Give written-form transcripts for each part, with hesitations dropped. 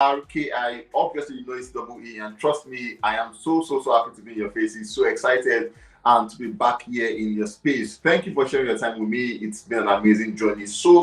RKI. Obviously, you know it's double E, and trust me, I am so happy to be in your faces, so excited and to be back here in your space. Thank you for sharing your time with me. It's been an amazing journey so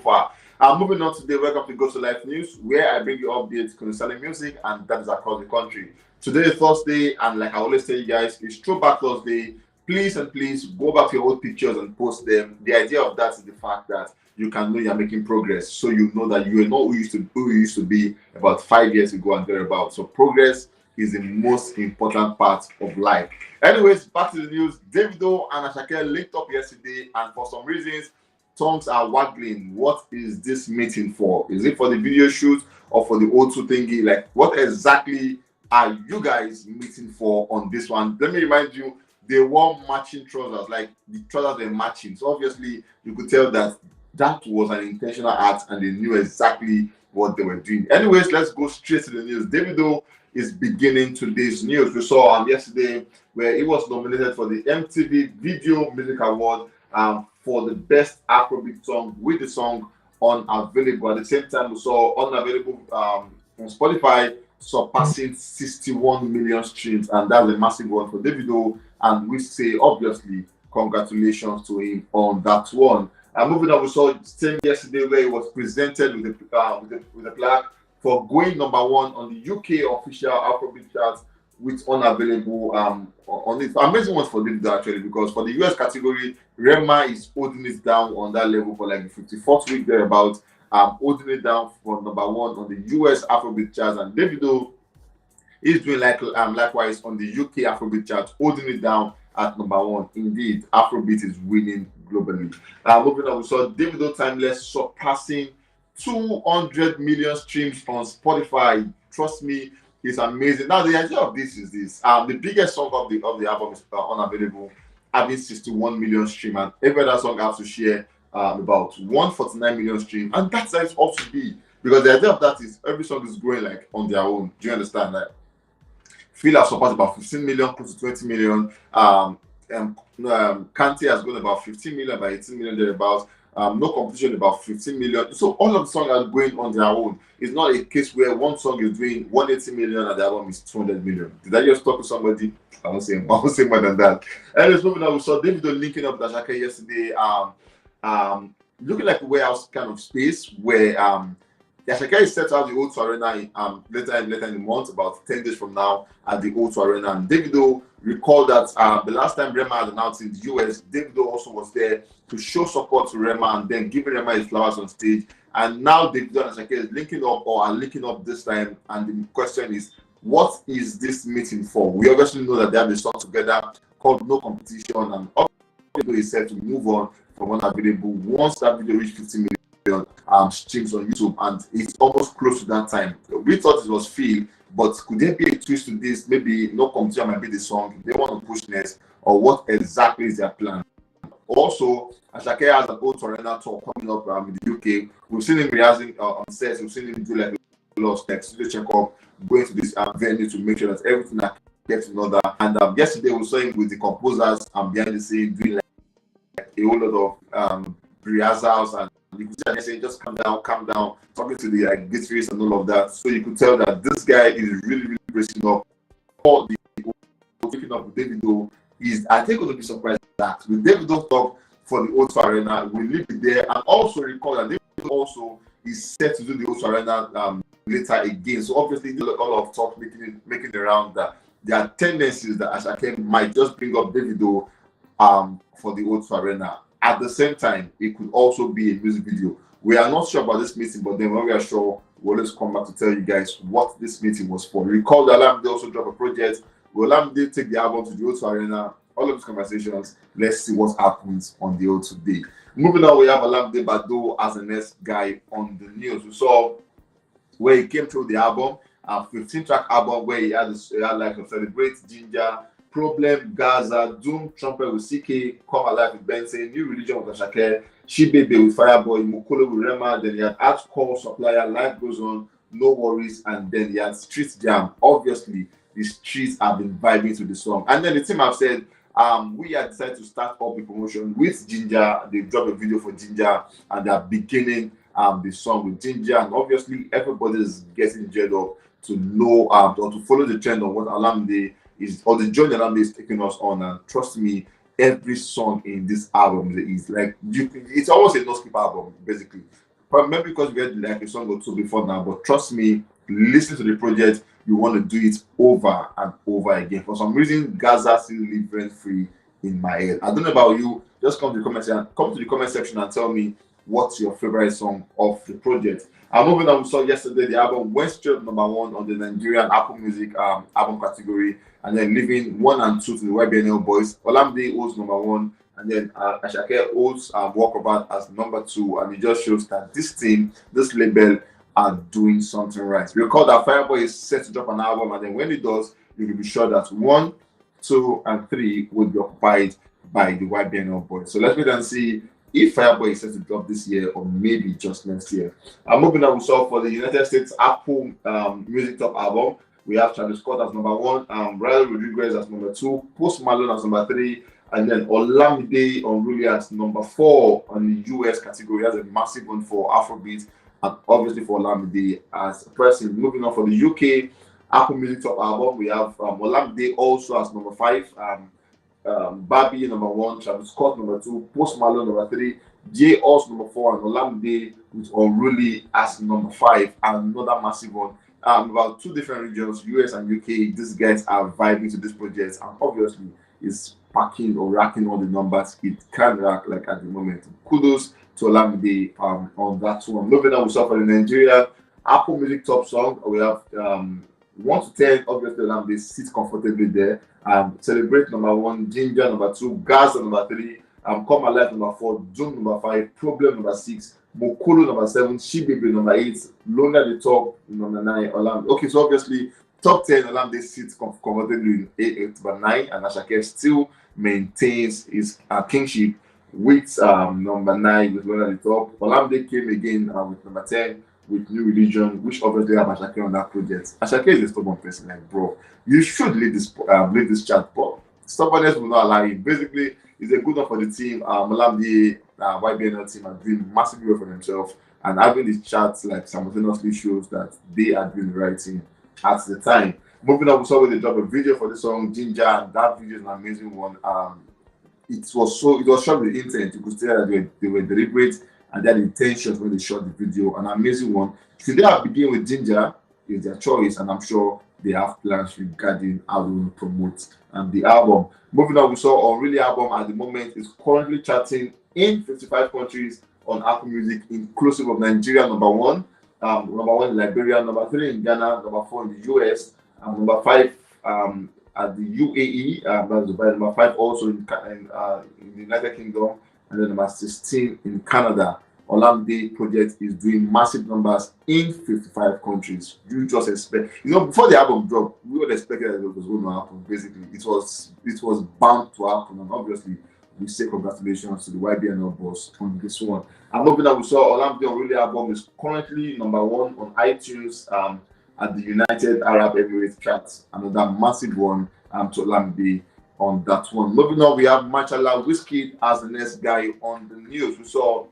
far. Moving on today, welcome to Go to Life News, where I bring you updates concerning music and that is across the country. Today is Thursday, and like I always tell you guys, it's Throwback Thursday. Please and please go back to your old pictures and post them. The idea of that is the fact that you can know you're making progress, so you know that you are not who you used to be about 5 years ago and thereabouts. So progress is the most important part of life. Anyways, back to the news. Davido and Asake linked up yesterday, and for some reasons, tongues are waggling. What is this meeting for? Is it for the video shoot or for the O2 thingy? Like, what exactly are you guys meeting for on this one? Let me remind you, they wore matching trousers, like the trousers were matching. So obviously, you could tell that that was an intentional act and they knew exactly what they were doing. Anyways, let's go straight to the news. Davido is beginning today's news. We saw yesterday where he was nominated for the MTV Video Music Award for the best Afrobeat song with the song Unavailable. At the same time, we saw Unavailable on Spotify surpassing 61 million streams, and that's a massive one for Davido. And we say, obviously, congratulations to him on that one. Moving on, we saw same yesterday where he was presented with a plaque for going number one on the UK official Afrobeat chart with Unavailable. On it, amazing one for Davido actually, because for the US category, Rema is holding it down on that level for like the 54th week thereabouts. Holding it down for number one on the US Afrobeat charts, and Davido is doing likewise on the UK Afrobeat chart, holding it down at number one. Indeed, Afrobeat is winning globally. Moving on, we saw Davido Timeless surpassing 200 million streams on Spotify. Trust me, it's amazing. Now, the idea of this is this: the biggest song of the album is Unavailable, having 61 million streams, and every other song has to share about 149 million streams, and that's how it ought to be. Because the idea of that is every song is growing like on their own. Do you understand that? Phil has surpassed about 15 million, close to 20 million. Kante has gone about 15 million, by 18 million thereabouts. No competition about 15 million. So all of the songs are going on their own. It's not a case where one song is doing 180 million and the album is 200 million. Did I just talk to somebody? I won't say more than that. Anyways, moving on, we saw Davido linking up with Asake yesterday. Looking like a warehouse kind of space where Asake is set to have the O2 Arena later in the month, about 10 days from now at the O2 Arena. And Davido recalled that the last time Rema had announced in the US, Davido also was there to show support to Rema and then giving Rema his flowers on stage. And now Davido and Asake is linking up, or are linking up this time. And the question is, what is this meeting for? We obviously know that they have a song together called No Competition, and Davido is set to move on from Unavailable once that video reached 50 million streams on YouTube, and it's almost close to that time. We thought it was Phil, but could there be a twist to this? Maybe No Competition might be the song they want to push next, or what exactly is their plan? Also, Asake has an O2 Arena tour coming up in the UK. We've seen him rehearsing on sets. We've seen him do like a lot of steps, studio check up, going to this venue to make sure that everything gets in order. And yesterday we saw him with the composers behind the scene doing like a whole lot of rehearsals, and you could say just calm down, talking to the guitarists and all of that. So you could tell that this guy is really bracing up for the picking up with Davido. Is I think going to be surprised that with Davido talk for the O2 Arena, will he be there? And also recall that Davido also is set to do the O2 Arena later again. So obviously a lot of talk making around that there are tendencies that Asake might just bring up Davido for the O2 Arena. At the same time, it could also be a music video. We are not sure about this meeting, but then when we are sure, we'll always come back to tell you guys what this meeting was for. Recall that Olamide also dropped a project. Will Olamide take the album to the O2 Arena? All of these conversations. Let's see what happens on the O2 day. Moving on, we have Olamide Bado as the next guy on the news. We saw where he came through the album, a 15-track album where he had like a Celebrate, Ginger, Problem, Gaza, Doom, Trumpet with CK, Come Alive with Benson, New Religion with Asake, She Baby with Fireboy, Mukolo with Rema, then he had Art Call, Supplier, Life Goes On, No Worries, and then he had Street Jam. Obviously, the streets have been vibing to the song. And then the team have said, we had decided to start up the promotion with Ginger. They dropped a video for Ginger, and they are beginning the song with Ginger, and obviously everybody is getting geared up to know or to follow the trend of what Olamide is, or the journey Olamide is taking us on. And trust me, every song in this album is like it's almost a no skip album basically. But maybe because we had like a song or two before now, but trust me, listen to the project, you want to do it over and over again. For some reason, Gaza still live rent free in my head. I don't know about you. Just come to the comment section and tell me what's your favorite song of the project. And moving on, we saw yesterday the album went straight #1 on the Nigerian Apple Music album category, and then leaving 1 and 2 to the YBNL Boys. Olamide holds #1, and then Asake holds Walkabout as #2, and it just shows that this team, this label, are doing something right. Recall that Fireboy is set to drop an album, and then when it does, you can be sure that 1, 2, and 3 will be occupied by the YBNL Boys. So let's wait and see if Fireboy is set to drop this year or maybe just next year. Moving on, we saw for the United States Apple Music Top Album, we have Travis Scott as #1, Riley Rodriguez as #2, Post Malone as #3, and then Olamide Unruly as #4 on the US category. Has a massive one for Afrobeat, and obviously for Olamide as a person. Moving on for the UK Apple Music Top Album, we have Olamide also as #5, Barbie #1, Travis Scott #2, Post Malone #3, J Us #4, and Olamide with Unruly as #5. And another massive one. About 2 different regions, US and UK. These guys are vibing to this project, and obviously it's packing or racking all the numbers it can rack like at the moment. Kudos to Olamide on that one. Moving on, we saw for the Nigeria Apple Music Top Song. We have 1 to 10. Obviously, Olamide sits comfortably there. Celebrate #1, Ginger #2, Gaza #3, Come Alive #4, Doom #5, Problem #6, Mokolo #7, She Baby #8, Lonely at the Top #9, Olamide. Okay, so obviously top 10, Olamide sits comfortably in 8 and Asake still maintains his kingship with #9 with Lonely at the Top. Olamide came again with #10 with New Religion, which obviously have Asake on that project. Asake is a stubborn person, like bro. You should lead this chat, but stubbornness will not allow you. Basically, it's a good one for the team. Olamide YBNL team are doing massively well for themselves, and having these chats like simultaneously shows that they are doing the right thing at the time. Moving on, we saw when they dropped a video for the song Ginger, and that video is an amazing one. It was shot with intent. You could see that they were deliberate and their intentions when they shot the video. An amazing one. Should they have begun with Ginger? Is their choice, and I'm sure they have plans regarding how they will promote the album. Moving on, we saw Unruly album at the moment is currently charting in 55 countries on Apple Music, inclusive of Nigeria #1, #1 in Liberia, #3 in Ghana, #4 in the US, #5 at the UAE, that's Dubai, #5 also in the United Kingdom, and then #16 in Canada. Olamide project is doing massive numbers in 55 countries. You just expect, before the album dropped, we would expect that it was going to happen. Basically, it was bound to happen, and obviously, we say congratulations to the YBNL boss on this one. And moving on, we saw Olamide Unruly album is currently #1 on iTunes at the United Arab Emirates charts. Another massive one to Olamide on that one. Moving on, we have Machala Wizkid as the next guy on the news. We saw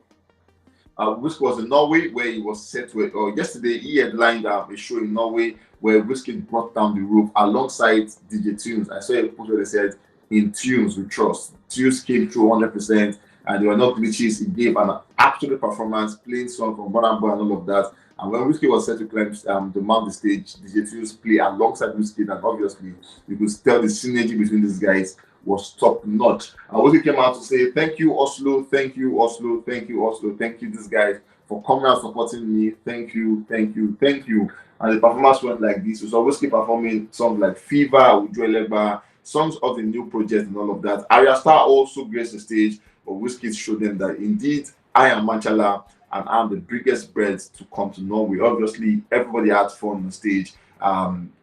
Wizkid was in Norway, where he was set with, yesterday he headlined a show in Norway where Wizkid brought down the roof alongside DJ Tunes. I saw a post where they said, "In Tunes we trust." Tunes came through 100%, and there were no glitches. He gave an actual performance, playing song from Burna Boy and all of that. And when Wizkid was set to climb the mount the stage, DJ Tunes play alongside Wizkid, and obviously you could tell the synergy between these guys was top notch. And Wizkid came out to say, "Thank you, Oslo, thank you, Oslo, thank you, Oslo, thank you, these guys, for coming out supporting me. Thank you, thank you, thank you." And the performance went like this. We saw Wizkid performing songs like Fever, Uju Elegba, songs of the new project and all of that. Arya Star also graced the stage, but Wizkid showed them that indeed I am Machala and I'm the biggest bread to come to Norway. Obviously, everybody had fun on stage.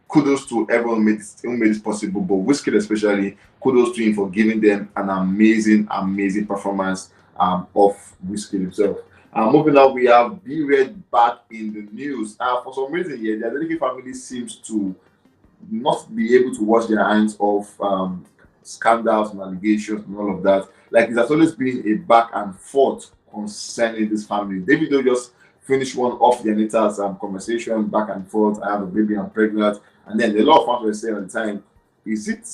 Kudos to everyone who made this possible, but Wizkid especially, kudos to him for giving them an amazing, amazing performance of Wizkid himself. Moving on, we have B-Red back in the news. For some reason, the Adeleke family seems to not be able to wash their hands of scandals and allegations and all of that. Like, it has always been a back and forth concerning this family. Davido just finish one off the Anita's conversation back and forth. I have a baby, I'm pregnant. And then a lot of fans were saying at the time, is it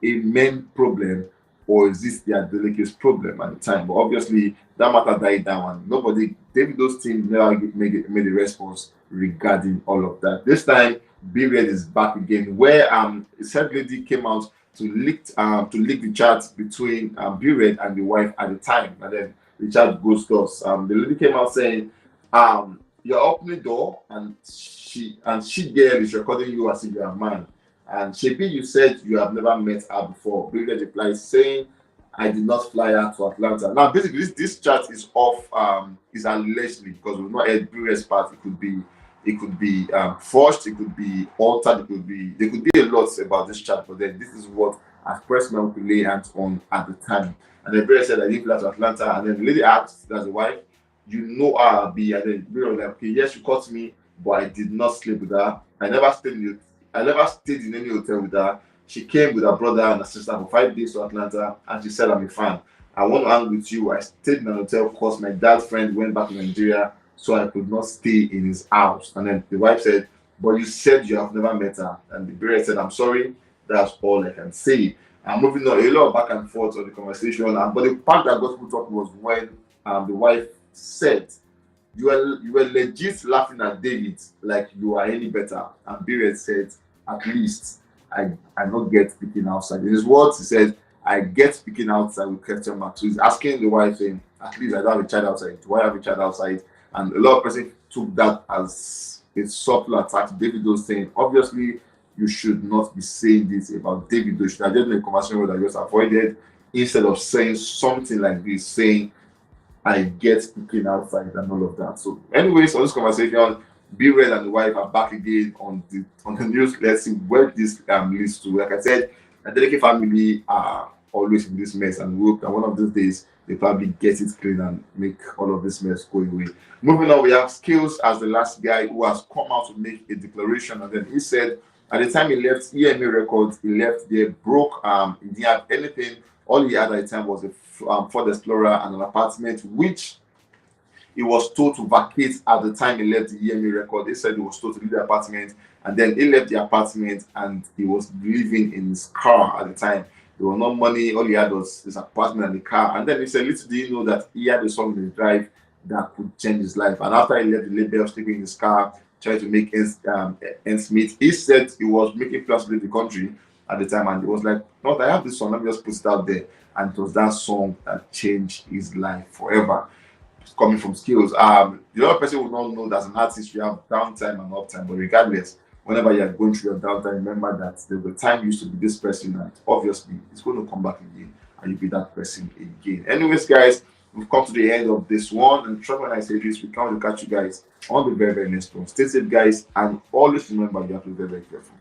a men problem or is this their delicate's problem at the time? But obviously, that matter died down and nobody, Davido's team never made a response regarding all of that. This time, B-Red is back again, where a said lady came out to leak the chat between B-Red and the wife at the time, and then the chat goes to us. The lady came out saying, "You're opening the door, and she girl is recording you as if you're a man." And Shebi, you said you have never met her before. B-Red replies saying, "I did not fly her to Atlanta." Now, basically, this chat is off. Is allegedly because we've not heard B-Red's part. It could be forged, it could be altered, there could be a lot about this chat, but then this is what as pressman could lay hands on at the time. And then Barry said I didn't fly to Atlanta, and then the lady asked as a wife, "You know her, B?" And then Barry was like, "Okay, yes, she caught me, but I did not sleep with her. I never stayed in any hotel with her. She came with her brother and her sister for 5 days to Atlanta, and she said, I'm a fan. I want to hang with you. I stayed in an hotel because my dad's friend went back to Nigeria, so I could not stay in his house." And then the wife said, "But you said you have never met her." And the brother said, "I'm sorry, that's all I can say." And moving on, a lot of back and forth on the conversation. But the part that got people talking was when the wife said, "You were legit laughing at David like you are any better." And Barrett said, "At least I not get speaking outside." In his words, he said, "I get speaking outside with question mark." So he's asking the wife saying, "At least I don't have a child outside. Do I have a child outside?" And a lot of people took that as a subtle attack to Davido, saying, "Obviously, you should not be saying this about Davido. You should have just made a conversation that just avoided instead of saying something like this, saying, I get speaking outside and all of that." So, anyways, on this conversation, B Red and the wife are back again on the news. Let's see where this leads to. Like I said, the Adeleke family are always in this mess, and we hope that one of these days they probably get it clean and make all of this mess go away. Moving on, we have Skales as the last guy who has come out to make a declaration, and then he said at the time he left EMA Records, he left there broke. He didn't have anything. All he had at the time was a Ford Explorer and an apartment, which he was told to vacate at the time he left the EMA record. They said he was told to leave the apartment, and then he left the apartment and he was living in his car at the time. There was no money, all he had was his apartment and the car. And then he said, little did he know that he had a song in his drive that could change his life. And after he left the label, sleeping in his car, trying to make ends meet, he said he was making plans to leave the country at the time, and he was like, "No, I have this song, let me just put it out there." And it was that song that changed his life forever. Coming from Skills. The other person would not know that as an artist you have downtime and uptime, but regardless, whenever you're going through your downtime, remember that there was a time you used to be this person, and obviously it's going to come back again and you'll be that person again. Anyways, guys, we've come to the end of this one, and trust when I say this, we come to catch you guys on the very, very next one. Stay safe, guys, and always remember you have to be very, very careful.